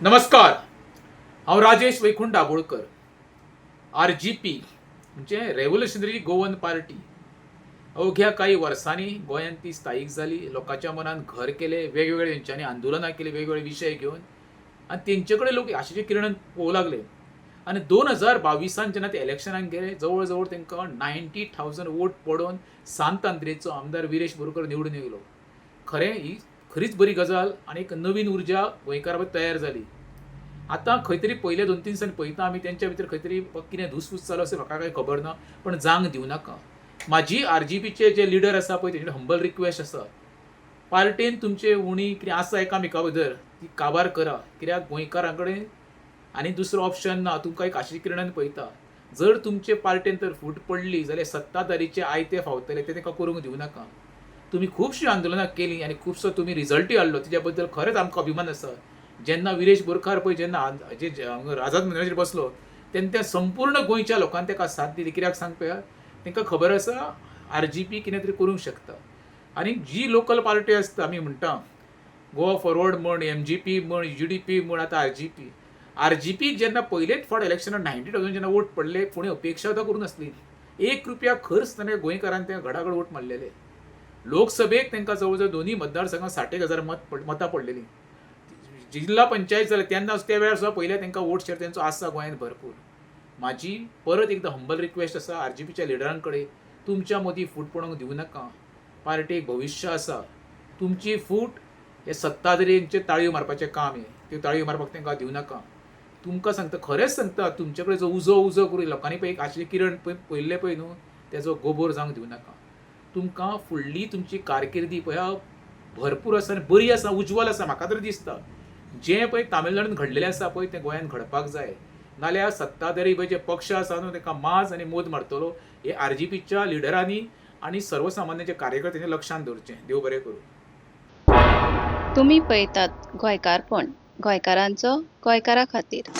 नमस्कार. हांव राजेश वैकुंठ दाबोळकर. RGP म्हणजे रेव्होल्युशनरी गोवन पार्टी अवघ्या काही वर्सांनी गोंयांत ती स्थायीक जाली. लोकांच्या मनात घर केले, वेगवेगळे तेंच्यांनी आंदोलनां केली वेगवेगळे विशय घेवन, आनी तेंचे कडेन लोक आशेचे किरण पळोवंक लागले. आनी 2022 जेन्ना ते इलेक्शनाक गेले, जवळ जवळ तांकां 90,000 वोट पडोवन सांत आंद्रेचो आमदार विरेश बोरकर निवडून येयलो. ही खरीच बरी गजाल आनी एक नवीन उर्जा गोंयकारा मदीं तयार जाली. आतां खंय तरी पयले 2-3 दिसांनी पळयता आमी तेंच्या भितर खंय तरी कितें धुसफूस चालू आसा म्हाका कांय खबर ना, पण जांग दिवं नाका. म्हाजी RGPचे जे लिडर आसा पळय तेंचे हंबल रिक्वेस्ट आसा, पार्टेन तुमचे उणी कितें आसा एकामेका भितर ती काबार करा. कित्याक गोंयकारां कडेन आनी दुसरो ऑप्शन ना. तुमकां एक आशेच्या किरणान पळयता, जर तुमचे पार्टेन तर फूट पडली जाल्यार सत्ताधारीचे आयते फावतले ते तांकां करूंक दिवं नाका. तुमी खुबशीं आंदोलनां केलीं आनी खुबसो तुमी रिजल्टूय हाडलो, तेज्या बद्दल खरेंच आमकां अभिमान आसा. जेन्ना विरेश बोरकार पळय जेन्ना आझाद मैदानाचेर बसलो तेन्ना त्या संपूर्ण गोंयच्या लोकांनी ताका साथ दिली. कित्याक सांग पळया, तांकां खबर आसा RGP कितें तरी करूंक शकता. आनी जी लोकल पार्टी आसता, आमी म्हणटा गोवा फॉरवर्ड म्हण, MGP म्हण, UDP म्हण, आतां RGP जेन्ना पयलेच फावट इलेक्शनाक 90,000 जेन्ना वोट पडले, कोणी अपेक्षा सुद्दां करूं नासली. 1 रुपया खर्च नासतना गोंयकारांनी ते घडाघड वोट मारलेले. लोकसभेक तांकां जवळ जवळ दोनूय मतदारसंघात 60,000 मतां पडलेलीं. जिल्हा पंचायत जाले तेन्ना त्या वेळार सुद्दां पयले तांकां वोट शेअर तेंचो आसा गोंयांत भरपूर. म्हाजी परत एकदां हंबल रिक्वेस्ट आसा RGPच्या लिडरां कडेन, तुमच्या मदीं फूट पडोवंक दिवं नाका. पार्टेक भविश्य आसा. तुमची फूट हे सत्ताधाऱ्यांचे ताळयो मारपाचें काम हें. त्यो ताळयो मारपाक तांकां दिवं नाका. तुमकां सांगता, खरेंच सांगता, तुमचे कडेन जो उजो करून लोकांनी पळय एक आशिल्लें किरण पळयल्लें पळय न्हू, तेजो गोबोर जावंक दिवं नाका. तुमकां फुडली तुमची कारकिर्दी पळय भरपूर आसा आनी बरी आसा, उज्वल आसा. म्हाका तरी दिसता जें पळय तामिळनाडून घडलेलें आसा पळय तें गोंयांत घडपाक जाय. नाल्यार सत्ताधारी पळय जे पक्ष आसा न्हू तांकां माज आनी मोद मारतलो. हे RGPच्या लिडरांनी आनी सर्वसामान्य जे कार्यकर्त्यांनी लक्षांत दवरचें. देव बरें करूं. तुम्ही पळयतात गोंयकारपण, गोंयकारांचो गोंयकारा खातीर.